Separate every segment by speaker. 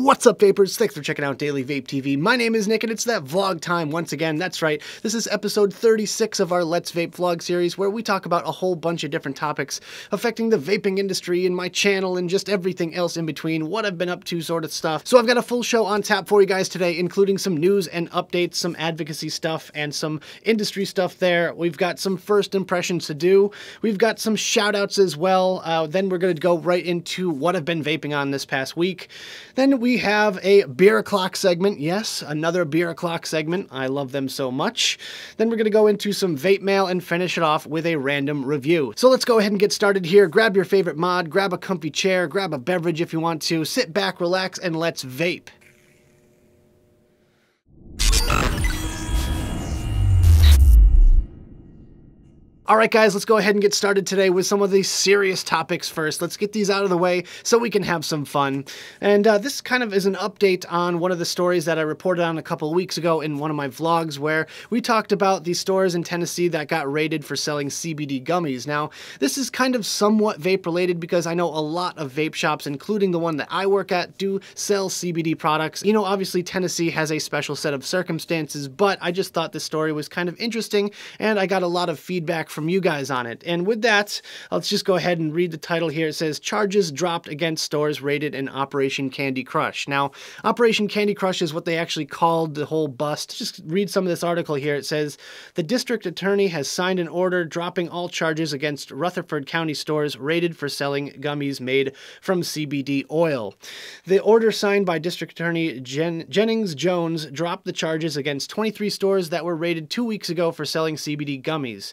Speaker 1: What's up, vapors? Thanks for checking out Daily Vape TV. My name is Nick, and it's that vlog time once again. That's right, this is episode 36 of our Let's Vape vlog series, where we talk about a whole bunch of different topics affecting the vaping industry and my channel and just everything else in between, what I've been up to sort of stuff. So I've got a full show on tap for you guys today, including some news and updates, some advocacy stuff, and some industry stuff there. We've got some first impressions to do. We've got some shoutouts as well. Then we're going to go right into what I've been vaping on this past week. Then we have a beer o'clock segment. Yes, another beer o'clock segment. I love them so much. Then we're going to go into some vape mail and finish it off with a random review. So let's go ahead and get started here. Grab your favorite mod, grab a comfy chair, grab a beverage if you want to, sit back, relax, and let's vape. All right, guys, let's go ahead and get started today with some of these serious topics first. Let's get these out of the way so we can have some fun. And this kind of is an update on one of the stories that I reported on a couple of weeks ago in one of my vlogs, where we talked about the stores in Tennessee that got raided for selling CBD gummies. Now, this is kind of somewhat vape related because I know a lot of vape shops, including the one that I work at, do sell CBD products. You know, obviously Tennessee has a special set of circumstances, but I just thought this story was kind of interesting, and I got a lot of feedback from you guys on it. And with that, let's just go ahead and read the title here. It says, "Charges dropped against stores raided in Operation Candy Crush." Now, Operation Candy Crush is what they actually called the whole bust. Just read some of this article here. It says, "The district attorney has signed an order dropping all charges against Rutherford County stores raided for selling gummies made from CBD oil." The order, signed by District Attorney Jennings Jones, dropped the charges against 23 stores that were raided 2 weeks ago for selling CBD gummies.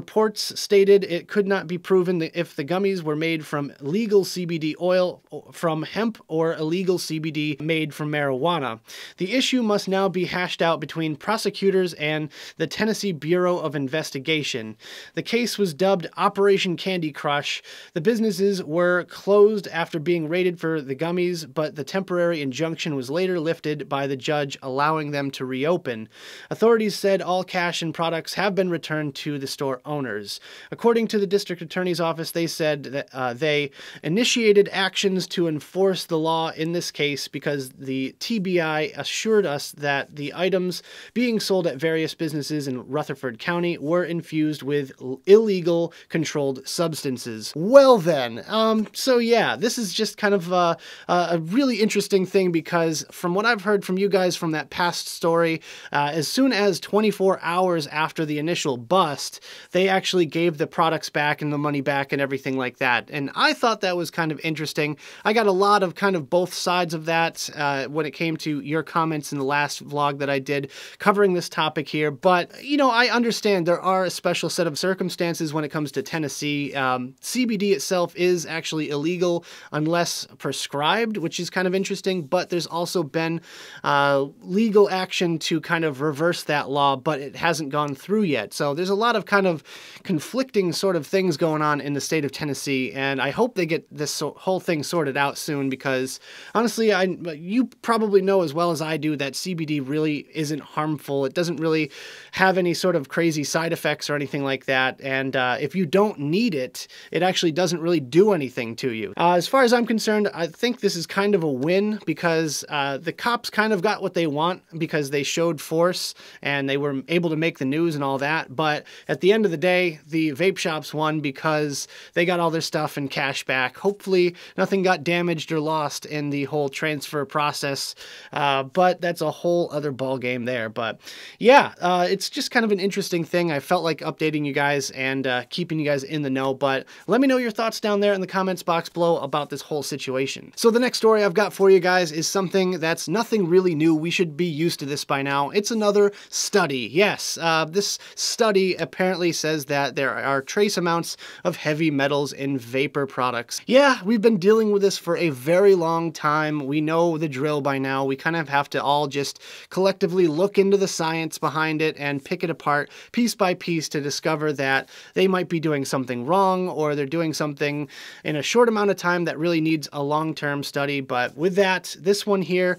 Speaker 1: Reports stated it could not be proven if the gummies were made from legal CBD oil, from hemp, or illegal CBD made from marijuana. The issue must now be hashed out between prosecutors and the Tennessee Bureau of Investigation. The case was dubbed Operation Candy Crush. The businesses were closed after being raided for the gummies, but the temporary injunction was later lifted by the judge, allowing them to reopen. Authorities said all cash and products have been returned to the store owners. According to the district attorney's office, they said that they initiated actions to enforce the law in this case because the TBI assured us that the items being sold at various businesses in Rutherford County were infused with illegal controlled substances. Well then, so yeah, this is just kind of a really interesting thing, because from what I've heard from you guys from that past story, as soon as 24 hours after the initial bust, they actually gave the products back and the money back and everything like that. And I thought that was kind of interesting. I got a lot of kind of both sides of that when it came to your comments in the last vlog that I did covering this topic here. But, you know, I understand there are a special set of circumstances when it comes to Tennessee. CBD itself is actually illegal unless prescribed, which is kind of interesting. But there's also been legal action to kind of reverse that law, but it hasn't gone through yet. So there's a lot of kind of conflicting sort of things going on in the state of Tennessee, and I hope they get this whole thing sorted out soon, because honestly, you probably know as well as I do that CBD really isn't harmful. It doesn't really have any sort of crazy side effects or anything like that, and if you don't need it, it actually doesn't really do anything to you. As far as I'm concerned, I think this is kind of a win, because the cops kind of got what they want because they showed force and they were able to make the news and all that, but at the end of the day, the vape shops won because they got all their stuff and cash back. Hopefully nothing got damaged or lost in the whole transfer process, but that's a whole other ball game there. But yeah, it's just kind of an interesting thing. I felt like updating you guys and keeping you guys in the know, but let me know your thoughts down there in the comments box below about this whole situation. So the next story I've got for you guys is something that's nothing really new. We should be used to this by now. It's another study. Yes, this study apparently says that there are trace amounts of heavy metals in vapor products. Yeah, we've been dealing with this for a very long time. We know the drill by now. We kind of have to all just collectively look into the science behind it and pick it apart piece by piece to discover that they might be doing something wrong, or they're doing something in a short amount of time that really needs a long-term study. But with that, this one here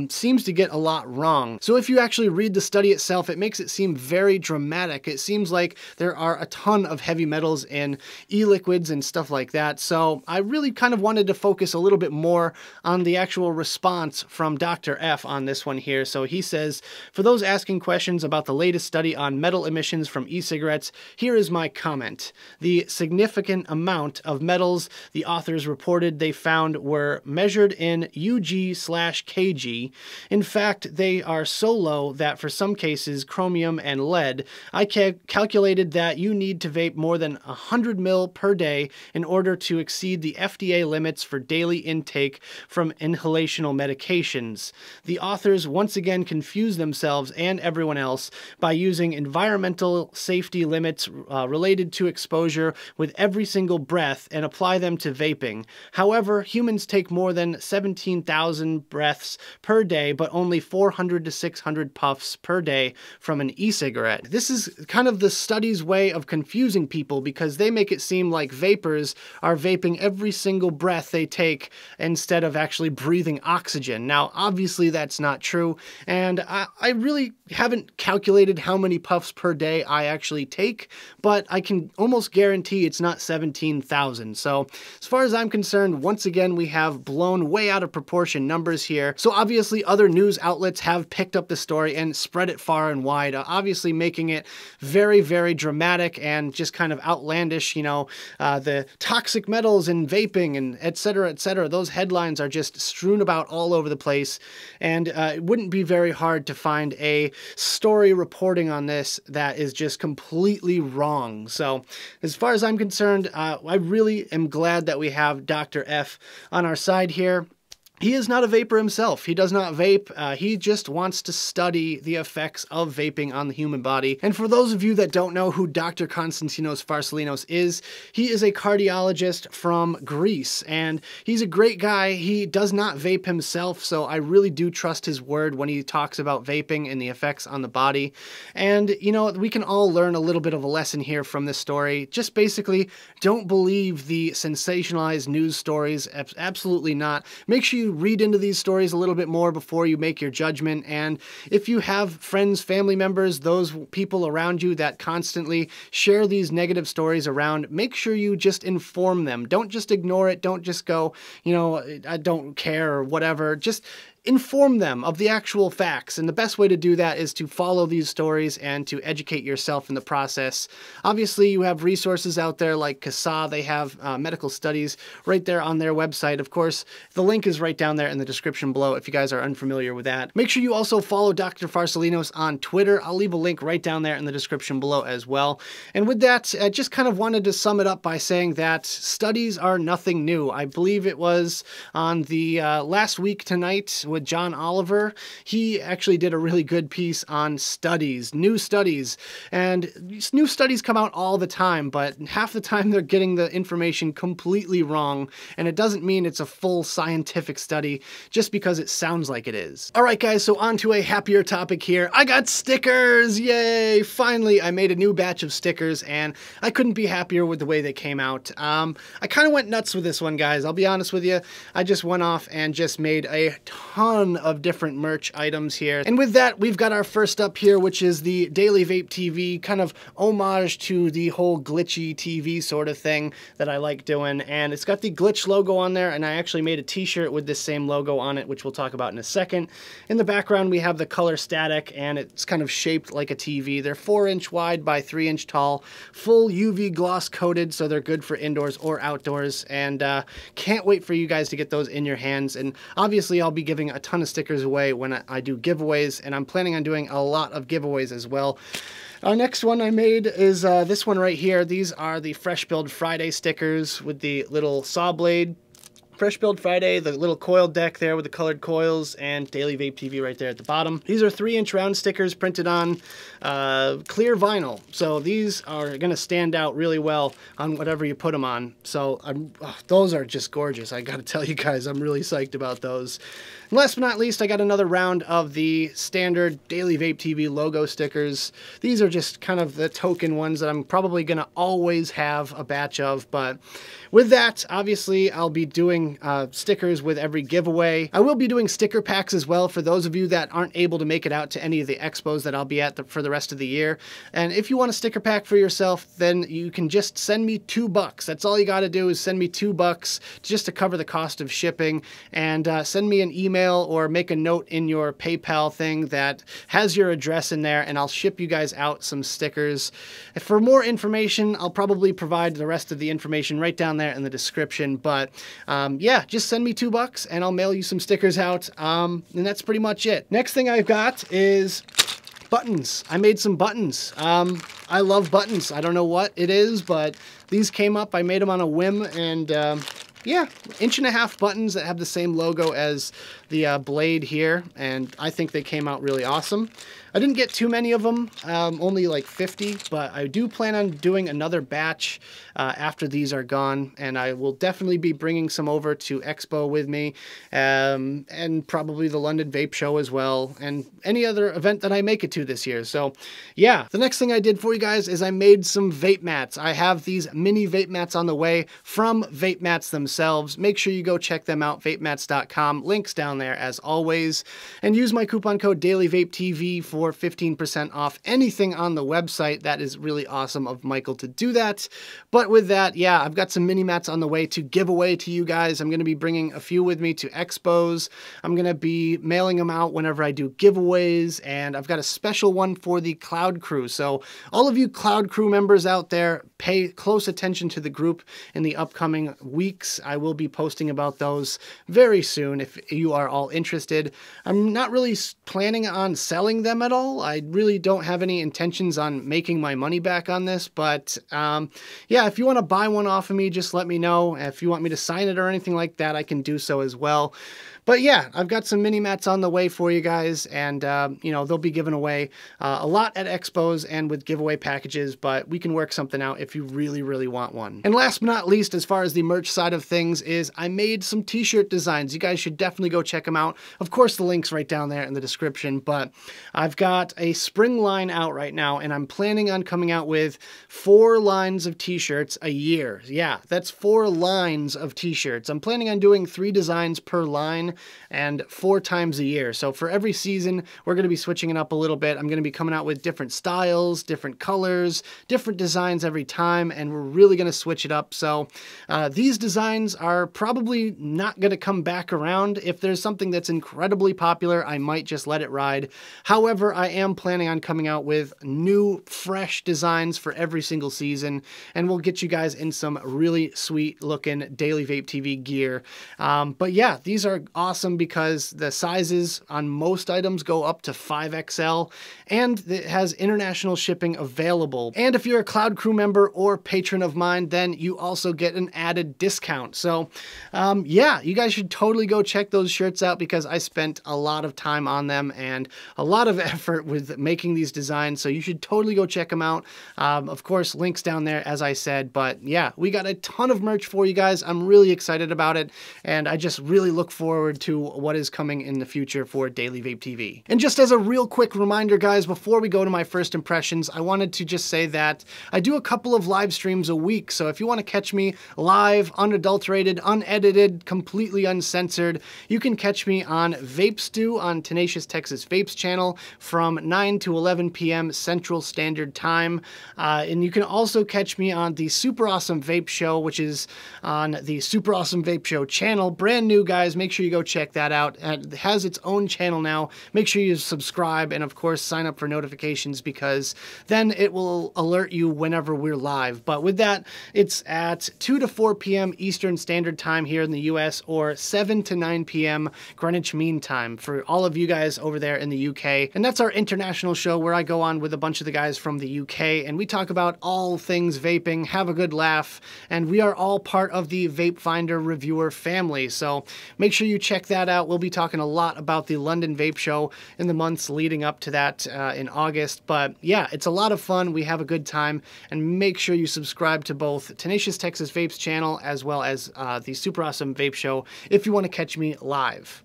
Speaker 1: seems to get a lot wrong. So if you actually read the study itself, it makes it seem very dramatic. It seems like there are a ton of heavy metals in e-liquids and stuff like that. So I really kind of wanted to focus a little bit more on the actual response from Dr. F on this one here. So he says, for those asking questions about the latest study on metal emissions from e-cigarettes, here is my comment. The significant amount of metals the authors reported they found were measured in UG/kg. In fact, they are so low that for some cases, chromium and lead, I calculated that you need to vape more than 100 mil per day in order to exceed the FDA limits for daily intake from inhalational medications. The authors once again confuse themselves and everyone else by using environmental safety limits related to exposure with every single breath and apply them to vaping. However, humans take more than 17,000 breaths per day, but only 400 to 600 puffs per day from an e-cigarette. This is kind of the study's way of confusing people because they make it seem like vapors are vaping every single breath they take instead of actually breathing oxygen. Now, obviously that's not true, and I really haven't calculated how many puffs per day I actually take, but I can almost guarantee it's not 17,000. So as far as I'm concerned, once again, we have blown way out of proportion numbers here. So obviously other news outlets have picked up the story and spread it far and wide, obviously making it very, very dramatic and just kind of outlandish, you know, the toxic metals in vaping and et cetera, et cetera. Those headlines are just strewn about all over the place, and it wouldn't be very hard to find a story reporting on this that is just completely wrong. So as far as I'm concerned, I really am glad that we have Dr. F on our side here. He is not a vapor himself. He does not vape. He just wants to study the effects of vaping on the human body. And for those of you that don't know who Dr. Konstantinos Varsalinos is, he is a cardiologist from Greece, and he's a great guy. He does not vape himself, so I really do trust his word when he talks about vaping and the effects on the body. And, you know, we can all learn a little bit of a lesson here from this story. Just basically, don't believe the sensationalized news stories. Absolutely not. Make sure you read into these stories a little bit more before you make your judgment. And if you have friends, family members, those people around you that constantly share these negative stories around, make sure you just inform them. Don't just ignore it. Don't just go, you know, I don't care or whatever. Just inform them of the actual facts, and the best way to do that is to follow these stories and to educate yourself in the process. Obviously, you have resources out there like CASA. They have medical studies right there on their website. Of course, the link is right down there in the description below if you guys are unfamiliar with that. Make sure you also follow Dr. Varsalinos on Twitter. I'll leave a link right down there in the description below as well. And with that, I just kind of wanted to sum it up by saying that studies are nothing new. I believe it was on the last week tonight with John Oliver. He actually did a really good piece on studies, new studies, and new studies come out all the time, but half the time they're getting the information completely wrong, and it doesn't mean it's a full scientific study just because it sounds like it is. All right, guys, so on to a happier topic here. I got stickers! Yay! Finally, I made a new batch of stickers, and I couldn't be happier with the way they came out. I kind of went nuts with this one, guys. I'll be honest with you. I just went off and just made a ton of different merch items here. And with that, we've got our first up here, which is the Daily Vape TV, kind of homage to the whole glitchy TV sort of thing that I like doing. And it's got the glitch logo on there, and I actually made a t-shirt with this same logo on it, which we'll talk about in a second. In the background, we have the color static, and it's kind of shaped like a TV. They're 4-inch wide by 3-inch tall, full UV gloss coated, so they're good for indoors or outdoors. And can't wait for you guys to get those in your hands. And obviously, I'll be giving a ton of stickers away when I do giveaways, and I'm planning on doing a lot of giveaways as well. Our next one I made is this one right here. These are the Fresh Build Friday stickers with the little saw blade. Fresh Build Friday, the little coil deck there with the colored coils, and Daily Vape TV right there at the bottom. These are 3-inch round stickers printed on clear vinyl. So these are going to stand out really well on whatever you put them on. So those are just gorgeous. I got to tell you guys, I'm really psyched about those. And last but not least, I got another round of the standard Daily Vape TV logo stickers. These are just kind of the token ones that I'm probably going to always have a batch of. But with that, obviously, I'll be doing giving stickers with every giveaway. I will be doing sticker packs as well for those of you that aren't able to make it out to any of the expos that I'll be at for the rest of the year. And if you want a sticker pack for yourself, then you can just send me $2. That's all you got to do, is send me $2 just to cover the cost of shipping, and send me an email or make a note in your PayPal thing that has your address in there, and I'll ship you guys out some stickers. For more information, I'll probably provide the rest of the information right down there in the description, but yeah, just send me $2 and I'll mail you some stickers out, and that's pretty much it. Next thing I've got is buttons. I made some buttons. I love buttons. I don't know what it is, but these came up. I made them on a whim, and yeah, 1.5-inch buttons that have the same logo as the blade here, and I think they came out really awesome. I didn't get too many of them, only like 50, but I do plan on doing another batch after these are gone, and I will definitely be bringing some over to Expo with me, and probably the London Vape Show as well, and any other event that I make it to this year. So yeah, the next thing I did for you guys is I made some vape mats. I have these mini vape mats on the way from Vape Mats themselves. Make sure you go check them out, vapemats.com. Links down there as always, and use my coupon code DailyVapeTV for 15% off anything on the website. That is really awesome of Michael to do that. But with that, yeah, I've got some mini mats on the way to give away to you guys. I'm going to be bringing a few with me to expos. I'm going to be mailing them out whenever I do giveaways, and I've got a special one for the Cloud Crew. So all of you Cloud Crew members out there, pay close attention to the group in the upcoming weeks. I will be posting about those very soon if you are all interested. I'm not really planning on selling them at all. I really don't have any intentions on making my money back on this, but yeah, if you want to buy one off of me, just let me know. If you want me to sign it or anything like that, I can do so as well. But yeah, I've got some mini mats on the way for you guys, and you know, they'll be given away a lot at expos and with giveaway packages, but we can work something out if you really, really want one. And last but not least, as far as the merch side of things, is I made some t-shirt designs. You guys should definitely go check them out. Of course, the link's right down there in the description, but I've got a spring line out right now, and I'm planning on coming out with 4 lines of t-shirts a year. Yeah, that's 4 lines of t-shirts. I'm planning on doing 3 designs per line, and 4 times a year. So for every season, we're going to be switching it up a little bit. I'm going to be coming out with different styles, different colors, different designs every time, and we're really going to switch it up. So these designs are probably not going to come back around. If there's something that's incredibly popular, I might just let it ride. However, I am planning on coming out with new, fresh designs for every single season, and we'll get you guys in some really sweet looking Daily Vape TV gear. But yeah, these are awesome because the sizes on most items go up to 5XL, and it has international shipping available. And if you're a Cloud Crew member or patron of mine, then you also get an added discount. So yeah, you guys should totally go check those shirts out because I spent a lot of time on them and a lot of effort with making these designs. So you should totally go check them out. Of course, links down there, as I said, but yeah, we got a ton of merch for you guys. I'm really excited about it, and I just really look forward to what is coming in the future for Daily Vape TV. And just as a real quick reminder, guys, before we go to my first impressions, I wanted to just say that I do a couple of live streams a week. So if you want to catch me live, unadulterated, unedited, completely uncensored, you can catch me on Vape Stew on Tenacious Texas Vapes channel from 9 to 11 p.m. Central Standard Time. And you can also catch me on the Super Awesome Vape Show, which is on the Super Awesome Vape Show channel. Brand new, guys. Make sure you go check that out. It has its own channel now. Make sure you subscribe and, of course, sign up for notifications because then it will alert you whenever we're live. But with that, it's at 2 to 4 p.m. Eastern Standard Time here in the U.S. or 7 to 9 p.m. Greenwich Mean Time for all of you guys over there in the UK. And that's our international show where I go on with a bunch of the guys from the UK and we talk about all things vaping, have a good laugh, and we are all part of the Vape Finder reviewer family. So make sure you check that out. We'll be talking a lot about the London Vape Show in the months leading up to that in August. But yeah, it's a lot of fun. We have a good time, and make sure you subscribe to both Tenacious Texas Vapes channel as well as the Super Awesome Vape Show if you want to catch me live.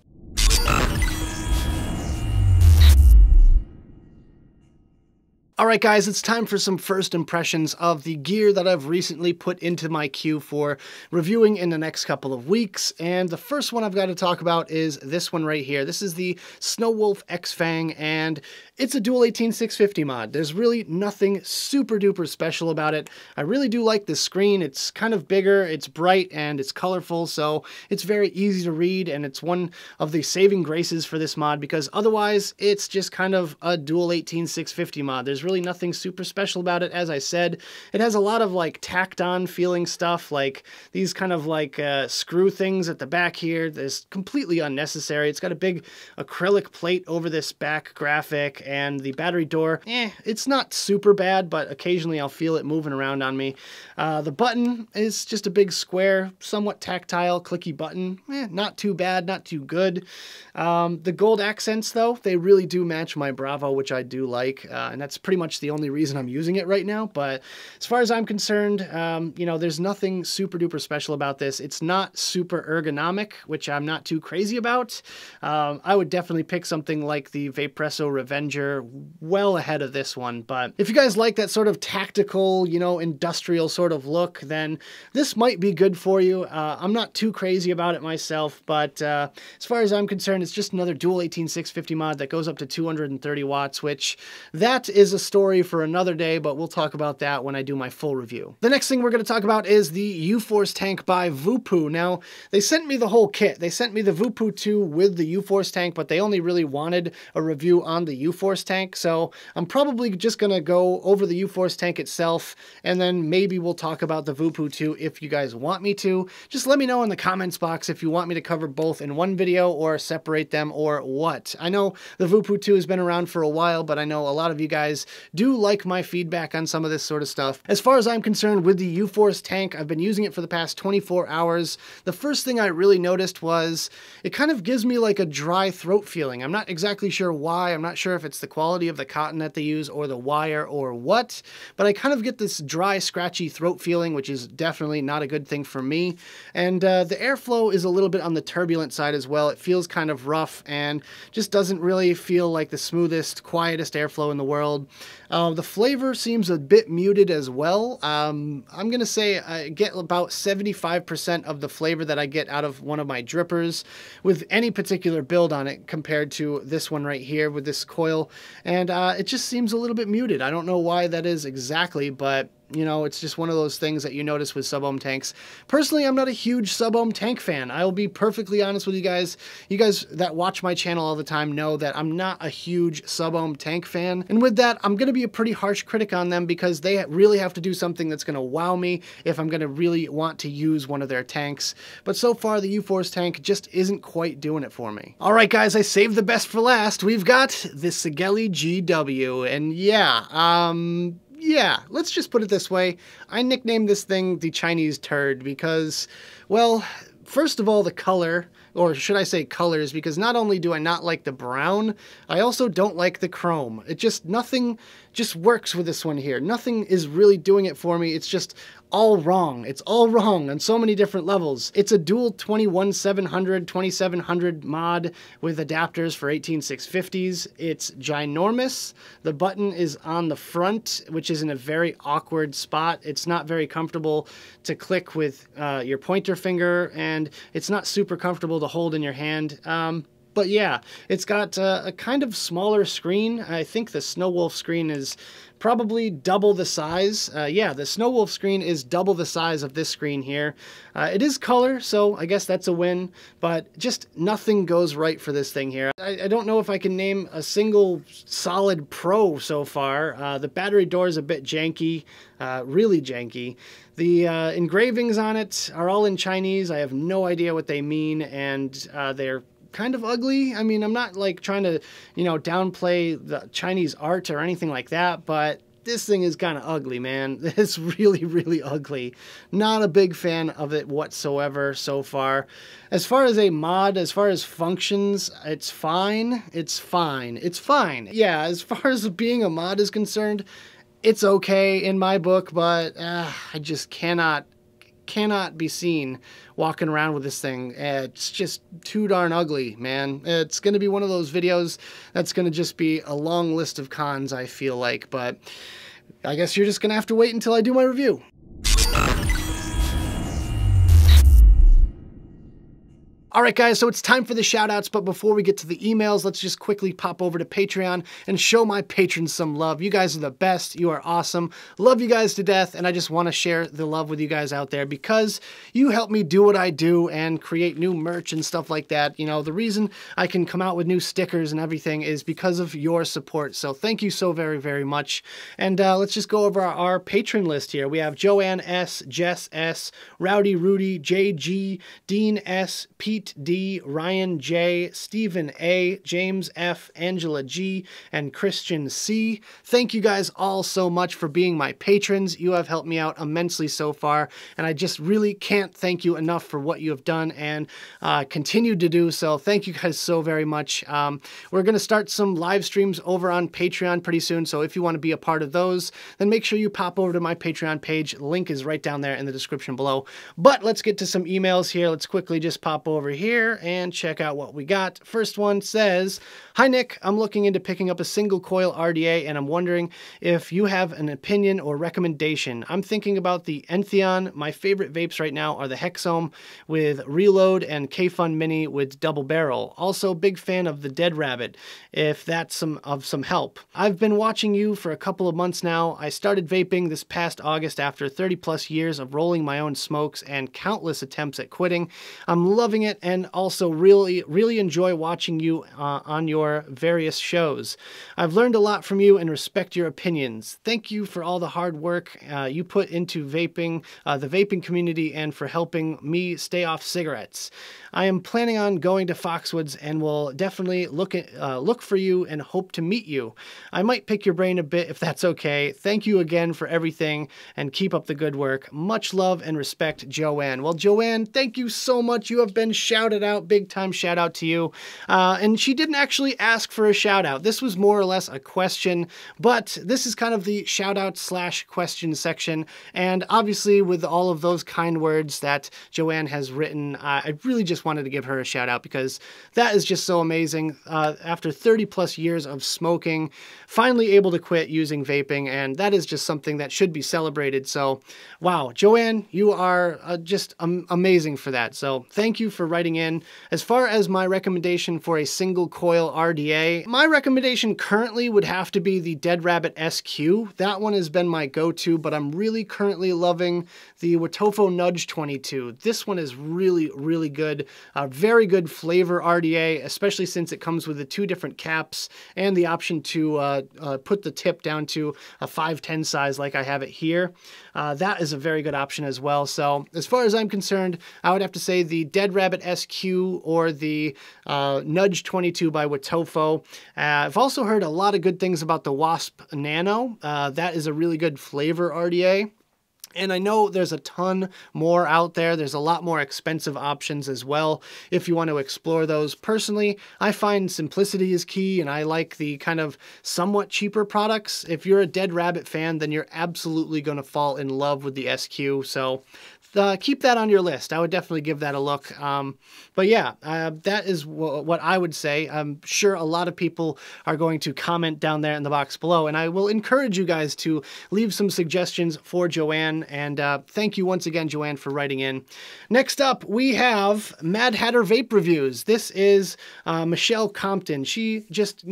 Speaker 1: Alright guys, it's time for some first impressions of the gear that I've recently put into my queue for reviewing in the next couple of weeks. And the first one I've got to talk about is this one right here. This is the Snowwolf Xfeng, and it's a dual 18650 mod. There's really nothing super duper special about it. I really do like the screen. It's kind of bigger, it's bright, and it's colorful, so it's very easy to read, and it's one of the saving graces for this mod, because otherwise it's just kind of a dual 18650 mod. There's really nothing super special about it. As I said, it has a lot of like tacked on feeling stuff, like these kind of like screw things at the back here. That's completely unnecessary. It's got a big acrylic plate over this back graphic, and the battery door, it's not super bad, but occasionally I'll feel it moving around on me. The button is just a big square, somewhat tactile, clicky button. Not too bad, not too good. The gold accents though, they really do match my Bravo, which I do like, and that's pretty much the only reason I'm using it right now. But as far as I'm concerned, you know, there's nothing super duper special about this. It's not super ergonomic, which I'm not too crazy about. I would definitely pick something like the Vaperesso Revenger well ahead of this one. But if you guys like that sort of tactical, you know, industrial sort of look, then this might be good for you. I'm not too crazy about it myself, but as far as I'm concerned, it's just another dual 18650 mod that goes up to 230 watts, which that is a story for another day, but we'll talk about that when I do my full review. The next thing we're going to talk about is the UFORCE-Tank by VooPoo. Now, they sent me the whole kit. They sent me the VooPoo Too with the UFORCE-Tank, but they only really wanted a review on the UFORCE-Tank, so I'm probably just going to go over the UFORCE-Tank itself, and then maybe we'll talk about the VooPoo Too if you guys want me to. Just let me know in the comments box if you want me to cover both in one video or separate them or what. I know the VooPoo Too has been around for a while, but I know a lot of you guys do like my feedback on some of this sort of stuff. As far as I'm concerned with the UFORCE-Tank, I've been using it for the past 24 hours. The first thing I really noticed was it kind of gives me like a dry throat feeling. I'm not exactly sure why. I'm not sure if it's the quality of the cotton that they use or the wire or what, but I kind of get this dry, scratchy throat feeling, which is definitely not a good thing for me. And the airflow is a little bit on the turbulent side as well. It feels kind of rough and just doesn't really feel like the smoothest, quietest airflow in the world. The flavor seems a bit muted as well. I'm going to say I get about 75% of the flavor that I get out of one of my drippers with any particular build on it compared to this one right here with this coil. And it just seems a little bit muted. I don't know why that is exactly, but you know, it's just one of those things that you notice with sub-ohm tanks. Personally, I'm not a huge sub-ohm tank fan. I will be perfectly honest with you guys. You guys that watch my channel all the time know that I'm not a huge sub-ohm tank fan. And with that, I'm going to be a pretty harsh critic on them because they really have to do something that's going to wow me if I'm going to really want to use one of their tanks. But so far, the UFORCE-Tank just isn't quite doing it for me. All right, guys, I saved the best for last. We've got the Sigelei GW. And yeah, let's just put it this way. I nicknamed this thing the Chinese turd because, well, first of all, the color, or should I say colors, because not only do I not like the brown, I also don't like the chrome. Nothing just works with this one here. Nothing is really doing it for me. It's just all wrong. It's all wrong on so many different levels. It's a dual 21700, 2700 mod with adapters for 18650s. It's ginormous. The button is on the front, which is in a very awkward spot. It's not very comfortable to click with your pointer finger, and it's not super comfortable to hold in your hand. But yeah, it's got a kind of smaller screen. I think the Snowwolf screen is probably double the size. Yeah, the Snowwolf screen is double the size of this screen here. It is color, so I guess that's a win, but just nothing goes right for this thing here. I don't know if I can name a single solid pro so far. The battery door is a bit janky, really janky. The engravings on it are all in Chinese. I have no idea what they mean, and they're kind of ugly. I mean, I'm not like trying to, you know, downplay the Chinese art or anything like that, but this thing is kind of ugly, man. It's really, really ugly. Not a big fan of it whatsoever so far. As far as a mod, as far as functions, it's fine. It's fine. It's fine. Yeah, as far as being a mod is concerned, it's okay in my book, but I just cannot cannot be seen walking around with this thing. It's just too darn ugly, man. It's going to be one of those videos that's going to just be a long list of cons, I feel like, but I guess you're just going to have to wait until I do my review. All right, guys, so it's time for the shoutouts, but before we get to the emails, let's just quickly pop over to Patreon and show my patrons some love. You guys are the best. You are awesome. Love you guys to death, and I just want to share the love with you guys out there because you help me do what I do and create new merch and stuff like that. You know, the reason I can come out with new stickers and everything is because of your support, so thank you so very, very much. And let's just go over our patron list here. We have Joanne S., Jess S., Rowdy Rudy, JG, Dean S., Pete D, Ryan J, Stephen A, James F, Angela G, and Christian C. Thank you guys all so much for being my patrons. You have helped me out immensely so far, and I just really can't thank you enough for what you have done and continue to do. So thank you guys so very much. We're going to start some live streams over on Patreon pretty soon, so if you want to be a part of those, then make sure you pop over to my Patreon page. Link is right down there in the description below. But let's get to some emails here. Let's quickly just pop over here and check out what we got. First one says, "Hi Nick, I'm looking into picking up a single coil RDA and I'm wondering if you have an opinion or recommendation. I'm thinking about the Entheon. My favorite vapes right now are the Hexohm with Reload and K-Fun Mini with double barrel. Also big fan of the Dead Rabbit, if that's of some help. I've been watching you for a couple of months now. I started vaping this past August after 30 plus years of rolling my own smokes and countless attempts at quitting. I'm loving it and also really enjoy watching you on your various shows. I've learned a lot from you and respect your opinions. Thank you for all the hard work you put into vaping, the vaping community, and for helping me stay off cigarettes. I am planning on going to Foxwoods and will definitely look for you and hope to meet you. I might pick your brain a bit if that's okay. Thank you again for everything and keep up the good work. Much love and respect, Joanne." Well, Joanne, thank you so much. You have been shouted out. Big time shout out to you. And she didn't actually ask for a shout out. This was more or less a question, but this is kind of the shout out / question section. And obviously with all of those kind words that Joanne has written, I really just wanted to give her a shout out because that is just so amazing. After 30 plus years of smoking, finally able to quit using vaping, and that is just something that should be celebrated. So wow, Joanne, you are just amazing for that. So thank you for writing in. As far as my recommendation for a single coil RDA, my recommendation currently would have to be the Dead Rabbit SQ. That one has been my go-to, but I'm really currently loving the Wotofo Nudge 22. This one is really good. Very good flavor RDA, especially since it comes with the 2 different caps and the option to put the tip down to a 510 size like I have it here. That is a very good option as well. So as far as I'm concerned, I would have to say the Dead Rabbit SQ or the Nudge 22 by Wotofo. I've also heard a lot of good things about the Wasp Nano. That is a really good flavor RDA. And I know there's a ton more out there. There's a lot more expensive options as well if you want to explore those. Personally, I find simplicity is key, and I like the kind of somewhat cheaper products. If you're a Dead Rabbit fan, then you're absolutely going to fall in love with the SQ. So keep that on your list. I would definitely give that a look. But yeah, that is what I would say. I'm sure a lot of people are going to comment down there in the box below, and I will encourage you guys to leave some suggestions for Joanne. And thank you once again, Joanne, for writing in. Next up, we have Mad Hatter Vape Reviews. This is Michelle Compton. She just,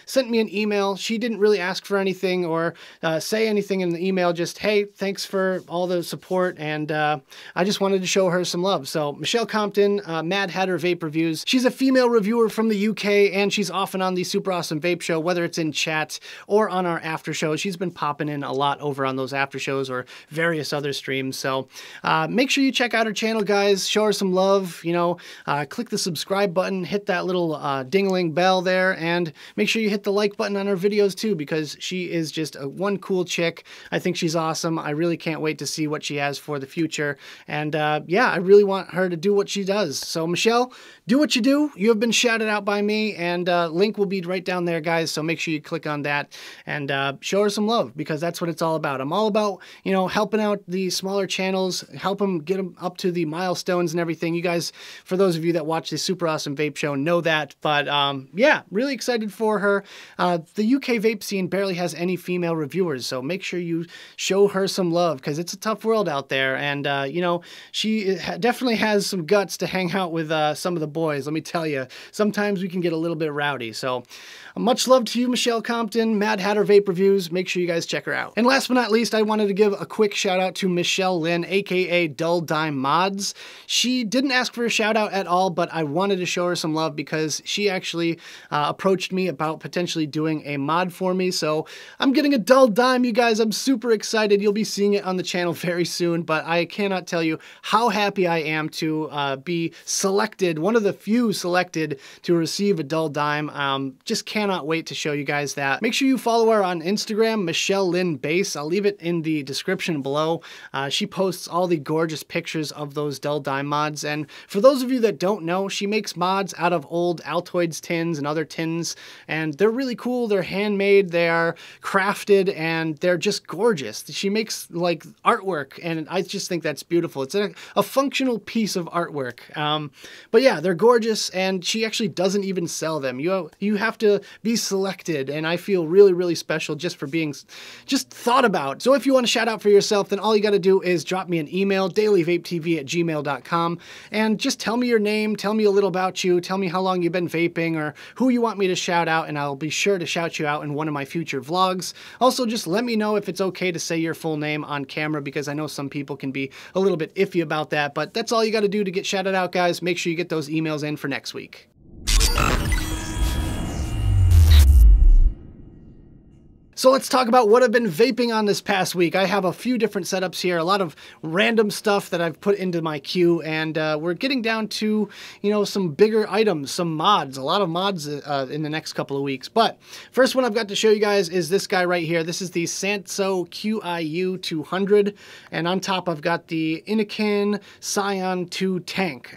Speaker 1: sent me an email. She didn't really ask for anything or say anything in the email. Just, hey, thanks for all the support, and I just wanted to show her some love. So Michelle Compton, Mad Hatter Vape Reviews. She's a female reviewer from the UK, and she's often on the Super Awesome Vape Show, whether it's in chat or on our after shows. She's been popping in a lot over on those after shows or various other streams. So make sure you check out her channel, guys. Show her some love. Click the subscribe button, hit that little ding-a-ling bell there, and make sure you hit the like button on her videos too, because she is just one cool chick. I think she's awesome. I really can't wait to see what she has for the future. And yeah, I really want her to do what she does. So Michelle, do what you do. You have been shouted out by me, and link will be right down there, guys. So make sure you click on that and show her some love, because that's what it's all about. I'm all about, helping out out the smaller channels, help them get them up to the milestones and everything. You guys, for those of you that watch the Super Awesome Vape Show, know that. But yeah, really excited for her. The UK vape scene barely has any female reviewers, so make sure you show her some love, because it's a tough world out there. And, you know, she definitely has some guts to hang out with some of the boys. Let me tell you, sometimes we can get a little bit rowdy. So much love to you, Michelle Compton, Mad Hatter Vape Reviews. Make sure you guys check her out. And last but not least, I wanted to give a quick shout out to Michelle Lynn, aka Dull Dime Mods. She didn't ask for a shout out at all, but I wanted to show her some love because she actually approached me about potentially doing a mod for me. So I'm getting a Dull Dime, you guys. I'm super excited. You'll be seeing it on the channel very soon, but I cannot tell you how happy I am to be selected, one of the few selected to receive a Dull Dime. Just cannot wait to show you guys that. Make sure you follow her on Instagram, Michelle Lynn Bass. I'll leave it in the description below. She posts all the gorgeous pictures of those Dull Dime mods, and for those of you that don't know, she makes mods out of old Altoids tins and other tins, and they're really cool. They're handmade, they are crafted, and they're just gorgeous. She makes like artwork, and I just think that's beautiful. It's a functional piece of artwork. But yeah, they're gorgeous, and she actually doesn't even sell them. You have to be selected, and I feel really, really special just for being just thought about. So if you want to shout out for yourself, then all you got to do is drop me an email, dailyvapetv@gmail.com, and just tell me your name, tell me a little about you, tell me how long you've been vaping or who you want me to shout out, and I'll be sure to shout you out in one of my future vlogs. Also, just let me know if it's okay to say your full name on camera, because I know some people can be a little bit iffy about that, but that's all you got to do to get shouted out, guys. Make sure you get those emails in for next week. So let's talk about what I've been vaping on this past week. I have a few different setups here, a lot of random stuff that I've put into my queue, and we're getting down to, you know, some bigger items, some mods, a lot of mods in the next couple of weeks. But first one I've got to show you guys is this guy right here. This is the Sanso QIU 200, and on top I've got the Innokin Scion II tank.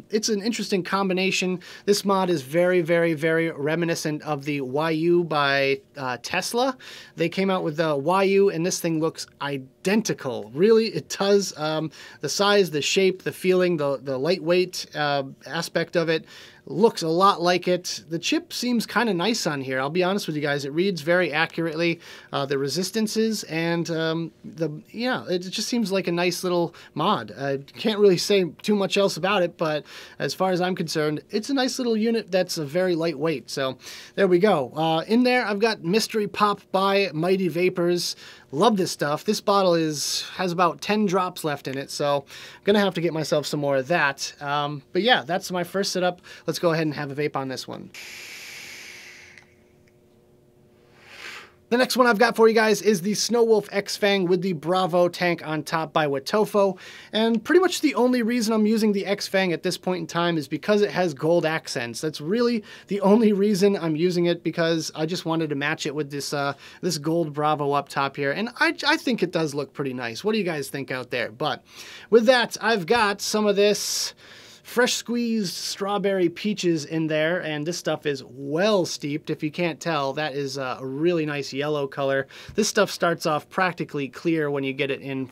Speaker 1: It's an interesting combination. This mod is very, very, very reminiscent of the YU by Tesla. They came out with the YU, and this thing looks identical. Really, it does. The size, the shape, the feeling, the lightweight aspect of it looks a lot like it. The chip seems kind of nice on here. I'll be honest with you guys. It reads very accurately. The resistances and it just seems like a nice little mod. I can't really say too much else about it, but as far as I'm concerned, it's a nice little unit that's very lightweight. So there we go. In there, I've got Mystery Pop by Mighty Vapors. Love this stuff. This bottle has about 10 drops left in it, so I'm gonna have to get myself some more of that. But yeah, that's my first setup. Let's go ahead and have a vape on this one. The next one I've got for you guys is the Snowwolf Xfeng with the Bravo tank on top by Wotofo. And pretty much the only reason I'm using the Xfeng at this point in time is because it has gold accents. That's really the only reason I'm using it, because I just wanted to match it with this this gold Bravo up top here. And I think it does look pretty nice. What do you guys think out there? But with that, I've got some of this fresh squeezed strawberry peaches in there, and this stuff is well steeped. If you can't tell, that is a really nice yellow color. This stuff starts off practically clear when you get it in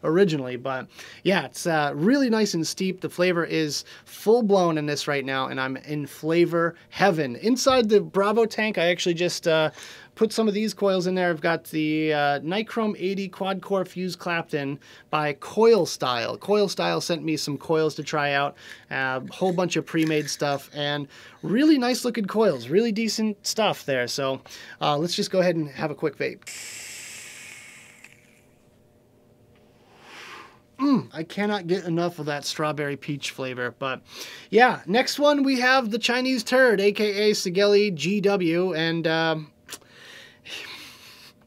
Speaker 1: originally, but yeah, it's really nice and steep. The flavor is full blown in this right now, and I'm in flavor heaven. Inside the Bravo tank, I actually just put some of these coils in there. I've got the Nichrome 80 Quad Core Fuse Clapton by Coil Style. Coil Style sent me some coils to try out, a whole bunch of pre-made stuff, and really nice looking coils, really decent stuff there. So let's just go ahead and have a quick vape. I cannot get enough of that strawberry peach flavor. But yeah, next one we have the Chinese Turd, aka Sigelei GW, and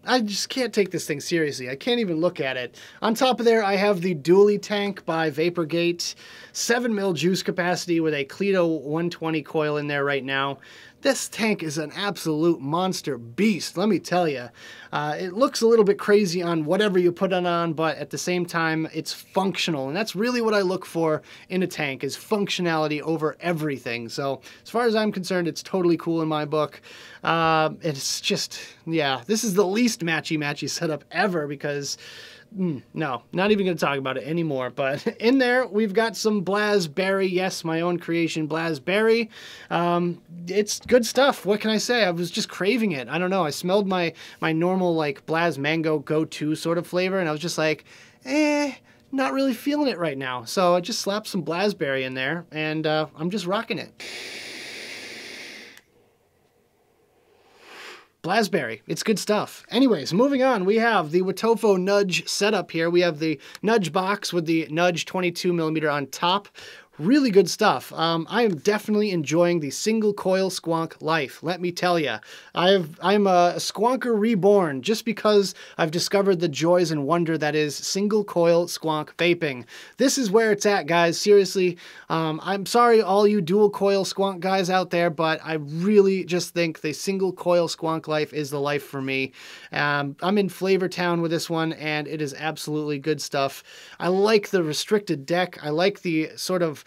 Speaker 1: I just can't take this thing seriously. I can't even look at it. On top of there, I have the Dually tank by Vaporgate, 7 mil juice capacity with a Cleto 120 coil in there right now. This tank is an absolute monster beast, let me tell you. It looks a little bit crazy on whatever you put it on, but at the same time, it's functional. And that's really what I look for in a tank, is functionality over everything. So as far as I'm concerned, it's totally cool in my book. It's just, yeah, this is the least matchy-matchy setup ever, because No, not even going to talk about it anymore. But in there, we've got some Blazberry. Yes, my own creation, Blazberry. It's good stuff. What can I say? I was just craving it. I don't know. I smelled my normal like Blaz Mango go-to sort of flavor, and I was just like, not really feeling it right now. So I just slapped some Blazberry in there, and I'm just rocking it. Blazberry, it's good stuff. Anyways, moving on, we have the Wotofo Nudge setup here. We have the Nudge box with the Nudge 22mm on top. Really good stuff. I am definitely enjoying the single coil squonk life. Let me tell you, I'm a squonker reborn just because I've discovered the joys and wonder that is single coil squonk vaping. This is where it's at, guys. Seriously, I'm sorry all you dual coil squonk guys out there, but I really just think the single coil squonk life is the life for me. I'm in Flavor Town with this one, and it is absolutely good stuff. I like the restricted deck. I like the sort of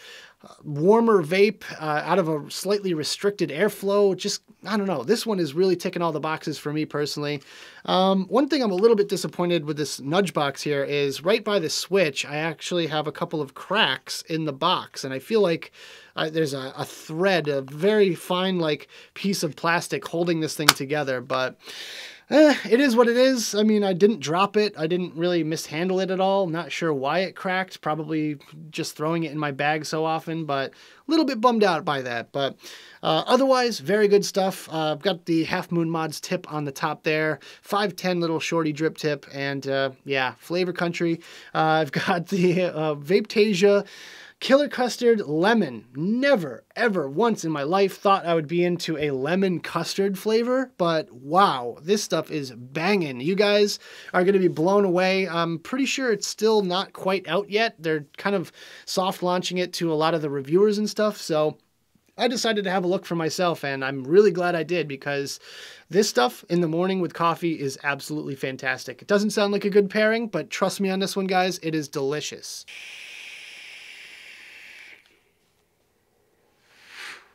Speaker 1: warmer vape out of a slightly restricted airflow. Just, I don't know. This one is really ticking all the boxes for me personally. One thing I'm a little bit disappointed with this Nudge box here is right by the switch, I actually have a couple of cracks in the box, and I feel like there's a thread, a very fine like piece of plastic holding this thing together, but it is what it is. I mean, I didn't drop it. I didn't really mishandle it at all. Not sure why it cracked. Probably just throwing it in my bag so often, but a little bit bummed out by that. But otherwise, very good stuff. I've got the Half Moon Mods tip on the top there. 510 little shorty drip tip. And yeah, Flavor Country. I've got the Vapetasia Killer Custard Lemon. Never, ever once in my life thought I would be into a lemon custard flavor, but wow, this stuff is banging. You guys are going to be blown away. I'm pretty sure it's still not quite out yet. They're kind of soft launching it to a lot of the reviewers and stuff, so I decided to have a look for myself, and I'm really glad I did because this stuff in the morning with coffee is absolutely fantastic. It doesn't sound like a good pairing, but trust me on this one, guys, it is delicious.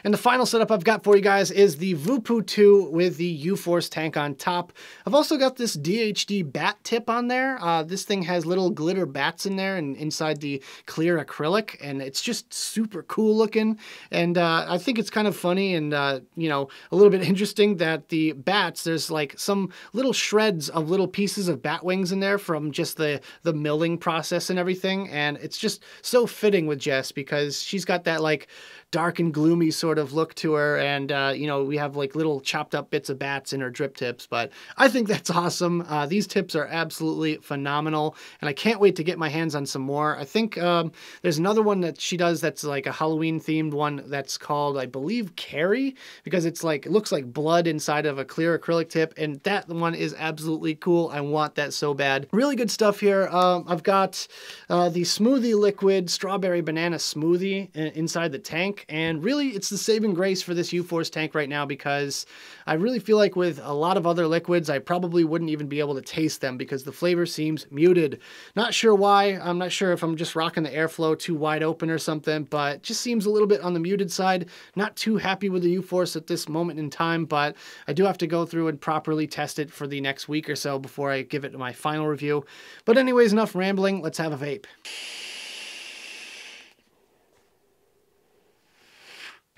Speaker 1: And the final setup I've got for you guys is the VooPoo Too with the U-Force tank on top. I've also got this DHD bat tip on there. This thing has little glitter bats in there and inside the clear acrylic, and it's just super cool looking. And I think it's kind of funny and, you know, a little bit interesting that the bats, there's like some little shreds of little pieces of bat wings in there from just the milling process and everything. And it's just so fitting with Jess because she's got that like dark and gloomy sort of look to her, and you know, we have like little chopped up bits of bats in her drip tips, but I think that's awesome. These tips are absolutely phenomenal, and I can't wait to get my hands on some more. I think there's another one that she does that's like a Halloween themed one that's called, I believe, Carrie, because it's like, it looks like blood inside of a clear acrylic tip, and that one is absolutely cool. I want that so bad. Really good stuff here. I've got the Smoothie Liquid Strawberry Banana Smoothie inside the tank. And really, it's the saving grace for this U-Force tank right now because I really feel like with a lot of other liquids, I probably wouldn't even be able to taste them because the flavor seems muted. Not sure why. I'm not sure if I'm just rocking the airflow too wide open or something, but it just seems a little bit on the muted side. Not too happy with the U-Force at this moment in time, but I do have to go through and properly test it for the next week or so before I give it my final review. But anyways, enough rambling. Let's have a vape.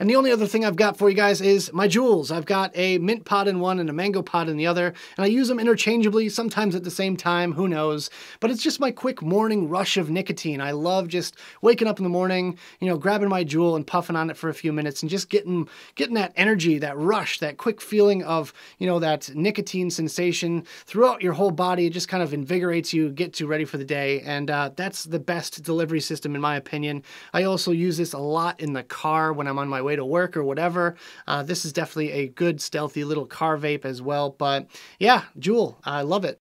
Speaker 1: And the only other thing I've got for you guys is my JUULs. I've got a mint pod in one and a mango pod in the other, and I use them interchangeably, sometimes at the same time, who knows. But it's just my quick morning rush of nicotine. I love just waking up in the morning, you know, grabbing my JUUL and puffing on it for a few minutes and just getting that energy, that rush, that quick feeling of, you know, that nicotine sensation throughout your whole body. It just kind of invigorates you, gets you ready for the day, and that's the best delivery system in my opinion. I also use this a lot in the car when I'm on my way to work or whatever. This is definitely a good stealthy little car vape as well, but yeah, JUUL, I love it.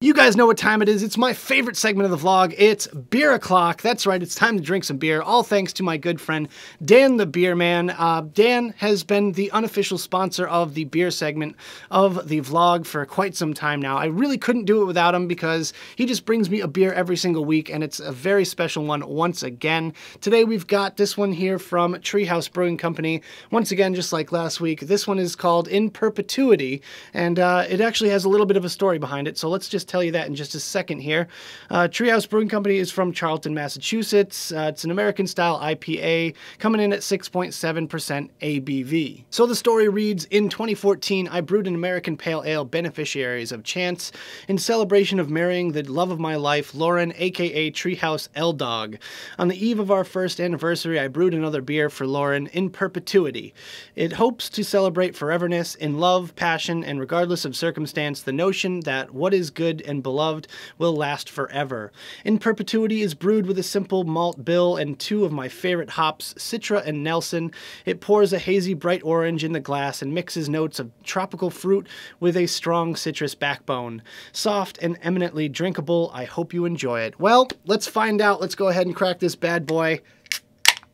Speaker 1: You guys know what time it is. It's my favorite segment of the vlog. It's Beer O'Clock. That's right, it's time to drink some beer, all thanks to my good friend, Dan the Beer Man. Dan has been the unofficial sponsor of the beer segment of the vlog for quite some time now. I really couldn't do it without him because he just brings me a beer every single week, and it's a very special one once again. Today we've got this one here from Treehouse Brewing Company. Once again, just like last week, this one is called In Perpetuity, and it actually has a little bit of a story behind it, so let's just tell you that in just a second here. Treehouse Brewing Company is from Charlton, Massachusetts. It's an American-style IPA coming in at 6.7% ABV. So the story reads, in 2014, I brewed an American Pale Ale, Beneficiaries of Chance, in celebration of marrying the love of my life, Lauren, aka Treehouse L-Dog. On the eve of our first anniversary, I brewed another beer for Lauren, In Perpetuity. It hopes to celebrate foreverness in love, passion, and regardless of circumstance, the notion that what is good and beloved will last forever. In Perpetuity is brewed with a simple malt bill and two of my favorite hops, Citra and Nelson. It pours a hazy bright orange in the glass and mixes notes of tropical fruit with a strong citrus backbone. Soft and eminently drinkable. I hope you enjoy it. Well, let's find out. Let's go ahead and crack this bad boy.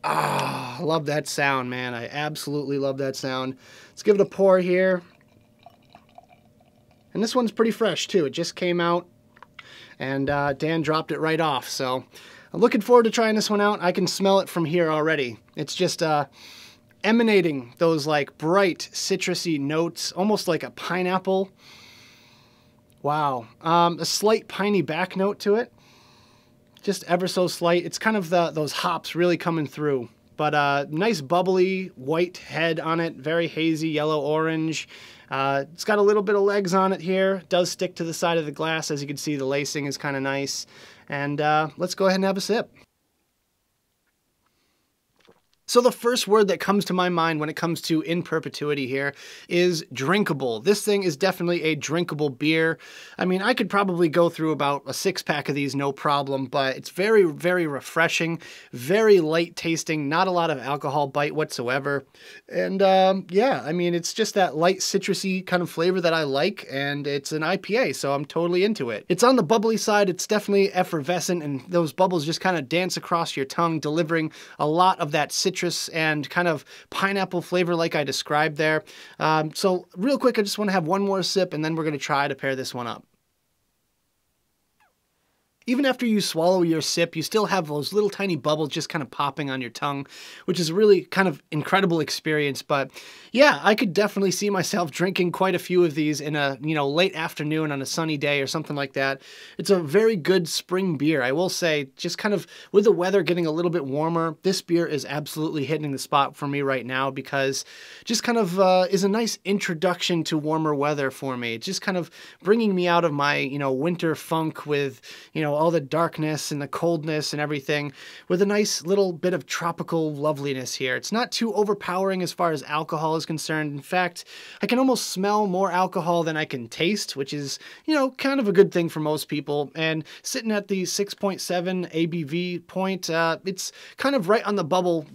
Speaker 1: Ah, I love that sound, man. I absolutely love that sound. Let's give it a pour here. And this one's pretty fresh, too. It just came out, and Dan dropped it right off. So I'm looking forward to trying this one out. I can smell it from here already. It's just emanating those, like, bright, citrusy notes, almost like a pineapple. Wow. A slight piney back note to it. Just ever so slight. It's kind of those hops really coming through. But nice bubbly white head on it. Very hazy yellow-orange. It's got a little bit of legs on it here. It does stick to the side of the glass. As you can see, the lacing is kind of nice. And let's go ahead and have a sip. So the first word that comes to my mind when it comes to In Perpetuity here is drinkable. This thing is definitely a drinkable beer. I mean, I could probably go through about a 6-pack of these, no problem, but it's very, very refreshing, very light tasting, not a lot of alcohol bite whatsoever. And yeah, I mean, it's just that light citrusy kind of flavor that I like, and it's an IPA, so I'm totally into it. It's on the bubbly side. It's definitely effervescent, and those bubbles just kind of dance across your tongue, delivering a lot of that citrus and kind of pineapple flavor like I described there. So real quick, I just want to have one more sip, and then we're going to try to pair this one up. Even after you swallow your sip, you still have those little tiny bubbles just kind of popping on your tongue, which is a really kind of incredible experience. But yeah, I could definitely see myself drinking quite a few of these in a, late afternoon on a sunny day or something like that. It's a very good spring beer. I will say, just kind of with the weather getting a little bit warmer, this beer is absolutely hitting the spot for me right now because just kind of is a nice introduction to warmer weather for me. It's just kind of bringing me out of my, winter funk with, all the darkness and the coldness and everything with a nice little bit of tropical loveliness here. It's not too overpowering as far as alcohol is concerned. In fact, I can almost smell more alcohol than I can taste, which is, kind of a good thing for most people. And sitting at the 6.7 ABV point, it's kind of right on the bubble.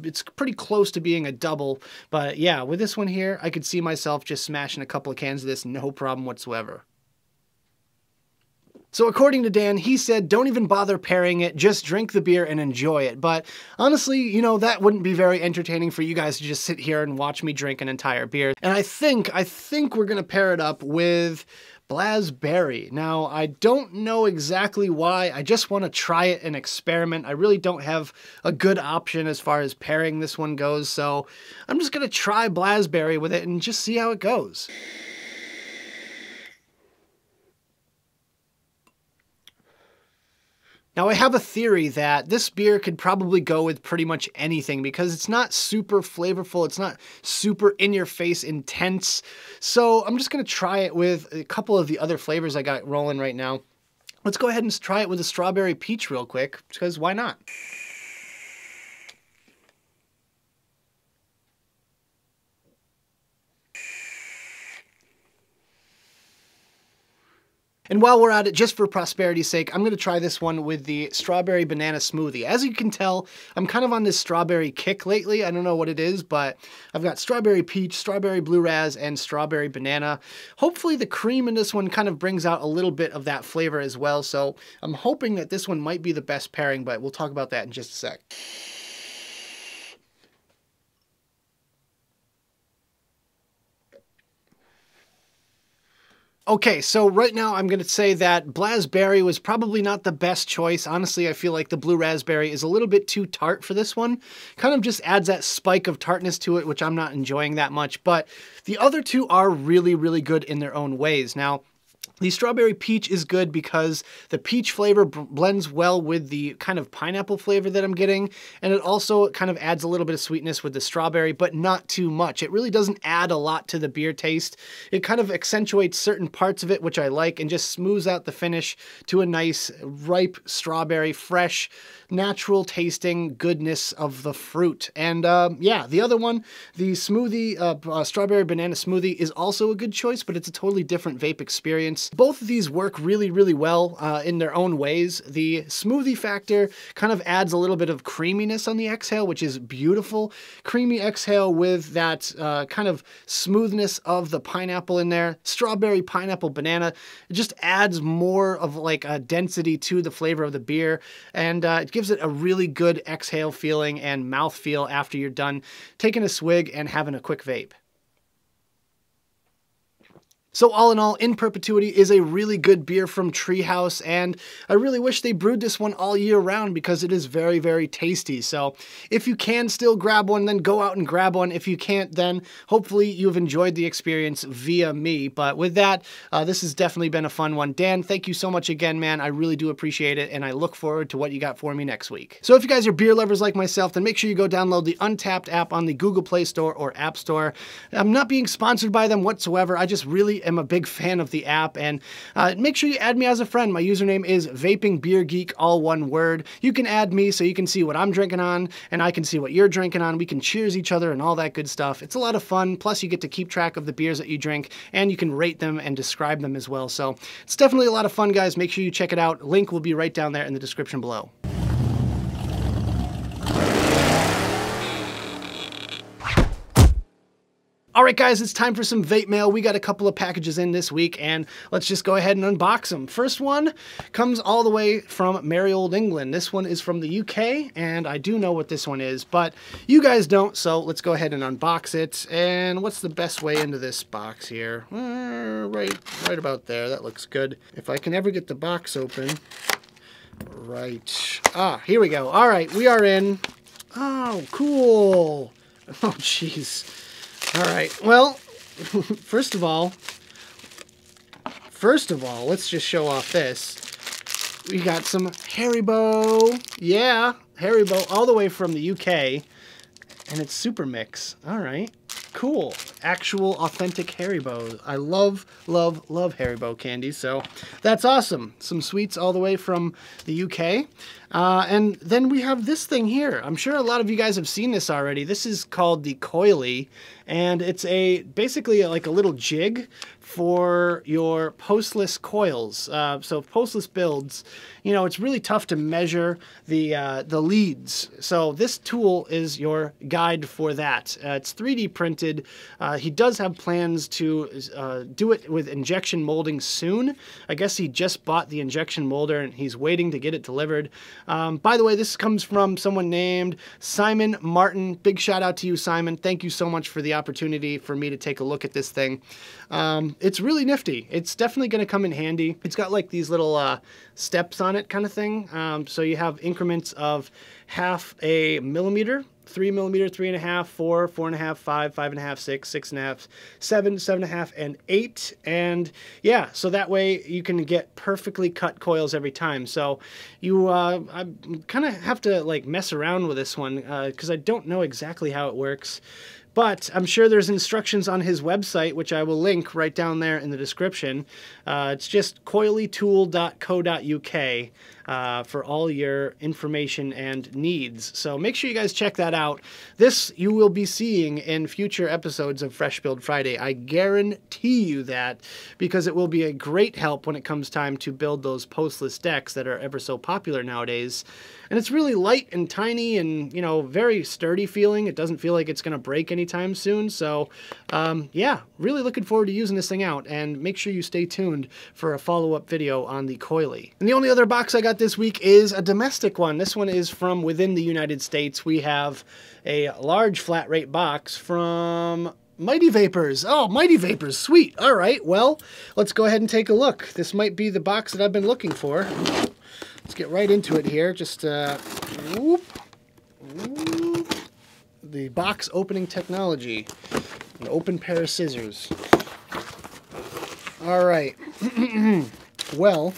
Speaker 1: It's pretty close to being a double. But yeah, with this one here, I could see myself just smashing a couple of cans of this, no problem whatsoever. So according to Dan, he said, don't even bother pairing it, just drink the beer and enjoy it. But honestly, that wouldn't be very entertaining for you guys to just sit here and watch me drink an entire beer. And I think we're gonna pair it up with Blazzberry. Now, I don't know exactly why. I just want to try it and experiment. I really don't have a good option as far as pairing this one goes. So I'm just gonna try Blazzberry with it and just see how it goes. Now, I have a theory that this beer could probably go with pretty much anything because it's not super flavorful, it's not super in-your-face intense. So I'm just going to try it with a couple of the other flavors I got rolling right now. Let's go ahead and try it with a strawberry peach real quick, because why not? And while we're at it, just for prosperity's sake, I'm going to try this one with the strawberry banana smoothie. As you can tell, I'm kind of on this strawberry kick lately. I don't know what it is, but I've got strawberry peach, strawberry blue raz, and strawberry banana. Hopefully the cream in this one kind of brings out a little bit of that flavor as well. So I'm hoping that this one might be the best pairing, but we'll talk about that in just a sec. Okay, so right now I'm going to say that Blazberry was probably not the best choice. Honestly, I feel like the blue raspberry is a little bit too tart for this one. Kind of just adds that spike of tartness to it, which I'm not enjoying that much. But the other two are really, really good in their own ways. Now, the strawberry peach is good because the peach flavor blends well with the kind of pineapple flavor that I'm getting, and it also kind of adds a little bit of sweetness with the strawberry, but not too much. It really doesn't add a lot to the beer taste. It kind of accentuates certain parts of it, which I like, and just smooths out the finish to a nice, ripe strawberry, fresh, natural tasting goodness of the fruit. And yeah, the other one, the smoothie, strawberry banana smoothie, is also a good choice, but it's a totally different vape experience. Both of these work really, really well in their own ways. The smoothie factor kind of adds a little bit of creaminess on the exhale, which is beautiful. Creamy exhale with that kind of smoothness of the pineapple in there. Strawberry, pineapple, banana. It just adds more of like a density to the flavor of the beer, and it gives it a really good exhale feeling and mouth feel after you're done taking a swig and having a quick vape. So all in all, In Perpetuity is a really good beer from Treehouse, and I really wish they brewed this one all year round because it is very, very tasty. So if you can still grab one, then go out and grab one. If you can't, then hopefully you've enjoyed the experience via me. But with that, this has definitely been a fun one. Dan, thank you so much again, man. I really do appreciate it, and I look forward to what you got for me next week. So if you guys are beer lovers like myself, then make sure you go download the Untapped app on the Google Play Store or App Store. I'm not being sponsored by them whatsoever. I just really am a big fan of the app, and make sure you add me as a friend. My username is Vaping Beer Geek, all one word. You can add me so you can see what I'm drinking on, and I can see what you're drinking on. We can cheers each other and all that good stuff. It's a lot of fun. Plus, you get to keep track of the beers that you drink, and you can rate them and describe them as well. So it's definitely a lot of fun, guys. Make sure you check it out. Link will be right down there in the description below. All right, guys, it's time for some vape mail. We got a couple of packages in this week, and let's just go ahead and unbox them. First one comes all the way from merry old England. This one is from the UK, and I do know what this one is, but you guys don't, so let's go ahead and unbox it. And what's the best way into this box here? Right about there. That looks good. If I can ever get the box open. Right. Ah, here we go. All right, we are in. Oh, cool. Oh, jeez. All right, well, first of all, let's just show off this. We got some Haribo. Yeah, Haribo all the way from the UK, and it's Super Mix. All right, cool. Actual authentic Haribo. I love, love, love Haribo candy, so that's awesome. Some sweets all the way from the UK. And then we have this thing here. I'm sure a lot of you guys have seen this already. This is called the Coily, and it's basically like a little jig for your postless coils. So postless builds, you know, it's really tough to measure the leads. So this tool is your guide for that. It's 3D printed. He does have plans to do it with injection molding soon. I guess he just bought the injection molder and he's waiting to get it delivered. By the way, this comes from someone named Simon Martin. Big shout out to you, Simon. Thank you so much for the opportunity for me to take a look at this thing. It's really nifty. It's definitely going to come in handy. It's got like these little steps on it kind of thing. So you have increments of 0.5 millimeter, 3 millimeter, 3.5, 4, 4.5, 5, 5.5, 6, 6.5, 7, 7.5, and 8. And yeah, so that way you can get perfectly cut coils every time. So you, I kind of have to like mess around with this one because I don't know exactly how it works. But I'm sure there's instructions on his website, which I will link right down there in the description. It's just coilytool.co.uk for all your information and needs. So make sure you guys check that out. This you will be seeing in future episodes of Fresh Build Friday. I guarantee you that, because it will be a great help when it comes time to build those postless decks that are ever so popular nowadays. And it's really light and tiny and, you know, very sturdy feeling. It doesn't feel like it's going to break anytime soon. So, yeah, really looking forward to using this thing out. And make sure you stay tuned for a follow-up video on the coily. And the only other box I got this week is a domestic one. This one is from within the United States. We have a large flat rate box from Mighty Vapors. Oh, Mighty Vapors, sweet. All right, well, let's go ahead and take a look. This might be the box that I've been looking for. Let's get right into it here. Just, whoop, whoop. The box opening technology. An open pair of scissors. All right. Well,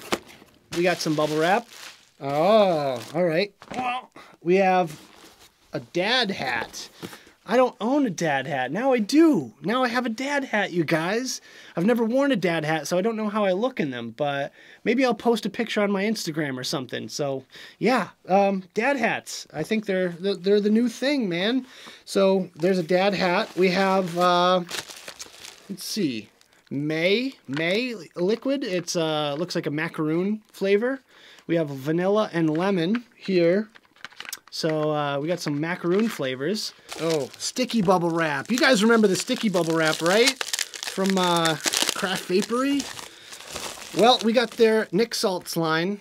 Speaker 1: we got some bubble wrap. Oh, all right. Well, we have a dad hat. I don't own a dad hat. Now I do. Now I have a dad hat, you guys. I've never worn a dad hat, so I don't know how I look in them, but maybe I'll post a picture on my Instagram or something. So, yeah, dad hats. I think they're the new thing, man. So, there's a dad hat. We have, let's see, May liquid. It's looks like a macaroon flavor. We have vanilla and lemon here. So we got some macaroon flavors. Oh, sticky bubble wrap. You guys remember the sticky bubble wrap, right? From Craft Vapory. Well, we got their Nick Salts line.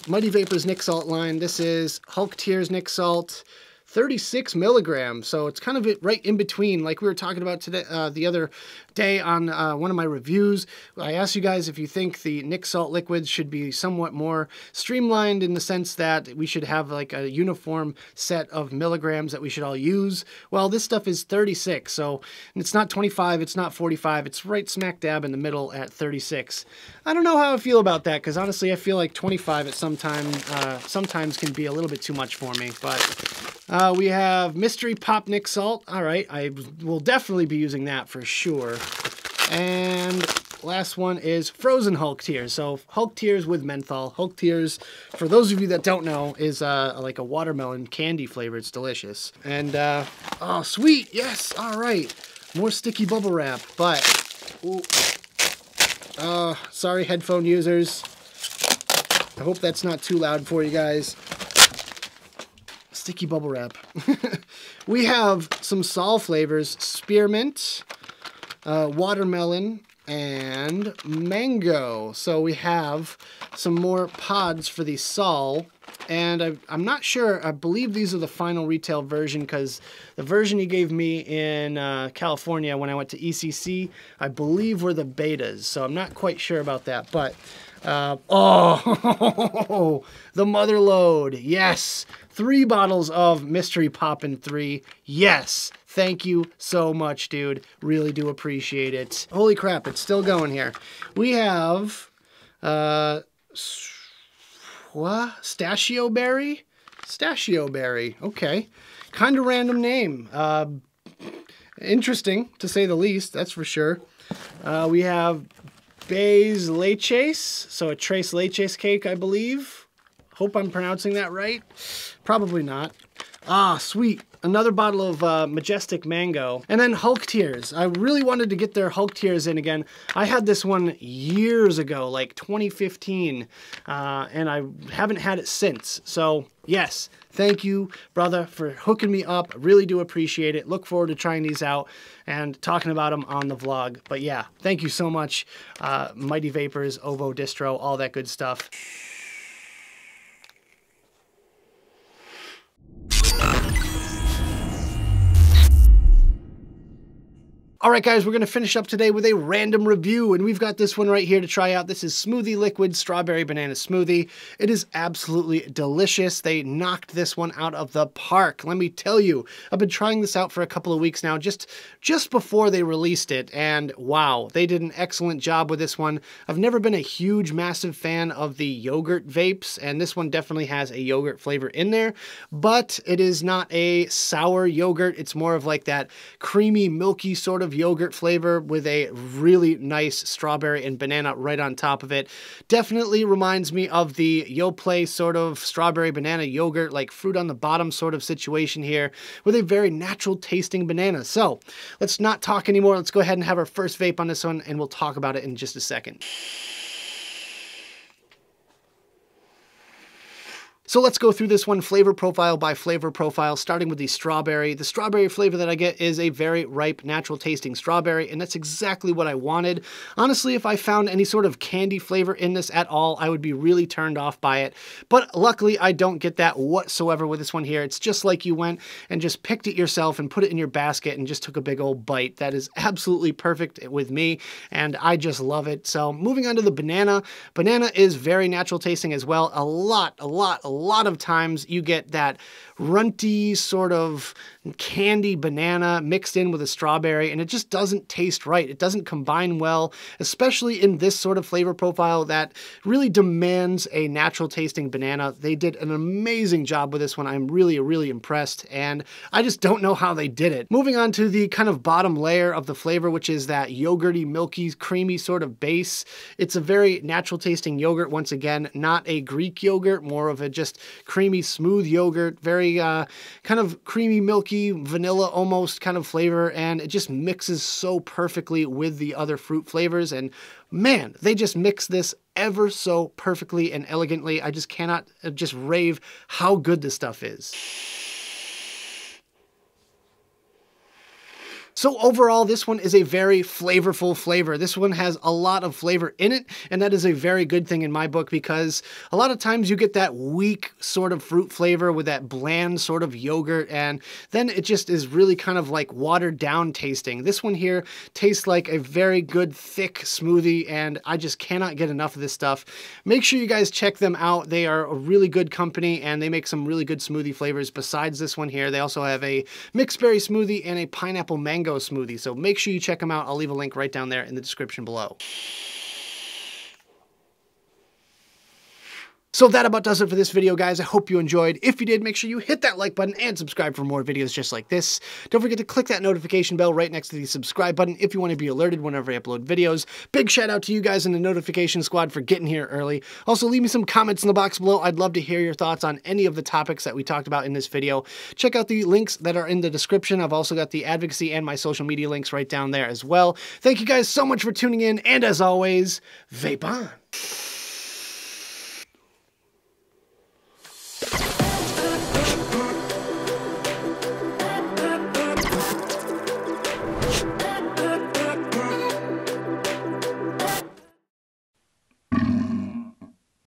Speaker 1: Mighty Vapors Nick Salt line. This is Hulk Tears Nick Salt. 36 milligrams, so it's kind of right in between, like we were talking about today, the other day on one of my reviews. I asked you guys if you think the Nick Salt liquids should be somewhat more streamlined in the sense that we should have like a uniform set of milligrams that we should all use. Well, this stuff is 36, so it's not 25, it's not 45, it's right smack dab in the middle at 36. I don't know how I feel about that, because honestly I feel like 25 at sometimes can be a little bit too much for me, but we have Mystery Pop Nick Salt. All right, I will definitely be using that for sure. And last one is Frozen Hulk Tears. So Hulk Tears with menthol. Hulk Tears, for those of you that don't know, is like a watermelon candy flavor. It's delicious. And, oh, sweet, yes, all right. More sticky bubble wrap, but, ooh, sorry headphone users. I hope that's not too loud for you guys. Sticky bubble wrap. We have some Sol flavors, spearmint, watermelon, and mango. So we have some more pods for the Sol, and I'm not sure. I believe these are the final retail version, because the version he gave me in California when I went to ECC, I believe were the betas. So I'm not quite sure about that, but oh, the mother load. Yes. 3 bottles of Mystery Poppin' 3. Yes. Thank you so much, dude. Really do appreciate it. Holy crap, it's still going here. We have, what? Stachio Berry? Stachio Berry. Okay. Kind of random name. Interesting, to say the least, that's for sure. We have Bays Leches, so a Tres Leches cake, I believe. Hope I'm pronouncing that right. Probably not. Ah, sweet. Another bottle of Majestic Mango. And then Hulk Tears. I really wanted to get their Hulk Tears in again. I had this one years ago, like 2015, and I haven't had it since. So, yes, thank you, brother, for hooking me up. I really do appreciate it. Look forward to trying these out and talking about them on the vlog. But yeah, thank you so much, Mighty Vapors, Ovo Distro, all that good stuff. All right, guys, we're going to finish up today with a random review, and we've got this one right here to try out. This is Smoothie Liquid Strawberry Banana Smoothie. It is absolutely delicious. They knocked this one out of the park. Let me tell you, I've been trying this out for a couple of weeks now, just before they released it, and wow, they did an excellent job with this one. I've never been a huge, massive fan of the yogurt vapes, and this one definitely has a yogurt flavor in there, but it is not a sour yogurt. It's more of like that creamy, milky sort of yogurt flavor with a really nice strawberry and banana right on top of it. Definitely reminds me of the Yoplait sort of strawberry banana yogurt, like fruit on the bottom sort of situation here, with a very natural tasting banana. So let's not talk anymore. Let's go ahead and have our first vape on this one, and we'll talk about it in just a second. So let's go through this one flavor profile by flavor profile, starting with the strawberry. The strawberry flavor that I get is a very ripe, natural tasting strawberry, and that's exactly what I wanted. Honestly, if I found any sort of candy flavor in this at all, I would be really turned off by it. But luckily, I don't get that whatsoever with this one here. It's just like you went and just picked it yourself and put it in your basket and just took a big old bite. That is absolutely perfect with me, and I just love it. So moving on to the banana. Banana is very natural tasting as well. A lot of times you get that runty sort of candy banana mixed in with a strawberry, and it just doesn't taste right. It doesn't combine well, especially in this sort of flavor profile that really demands a natural tasting banana. They did an amazing job with this one. I'm really impressed, and I just don't know how they did it. Moving on to the kind of bottom layer of the flavor, which is that yogurty, milky, creamy sort of base. It's a very natural tasting yogurt, once again, not a Greek yogurt, more of a just creamy, smooth yogurt, very kind of creamy, milky, vanilla almost kind of flavor, and it just mixes so perfectly with the other fruit flavors, and man, they just mix this ever so perfectly and elegantly. I just cannot just rave how good this stuff is. So overall, this one is a very flavorful flavor. This one has a lot of flavor in it, and that is a very good thing in my book, because a lot of times you get that weak sort of fruit flavor with that bland sort of yogurt, and then it just is really kind of like watered down tasting. This one here tastes like a very good thick smoothie, and I just cannot get enough of this stuff. Make sure you guys check them out. They are a really good company, and they make some really good smoothie flavors besides this one here. They also have a mixed berry smoothie and a pineapple mango smoothie, so make sure you check them out. I'll leave a link right down there in the description below. So that about does it for this video, guys. I hope you enjoyed. If you did, make sure you hit that like button and subscribe for more videos just like this. Don't forget to click that notification bell right next to the subscribe button if you want to be alerted whenever I upload videos. Big shout out to you guys in the notification squad for getting here early. Also, leave me some comments in the box below. I'd love to hear your thoughts on any of the topics that we talked about in this video. Check out the links that are in the description. I've also got the advocacy and my social media links right down there as well. Thank you guys so much for tuning in, and as always, vape on.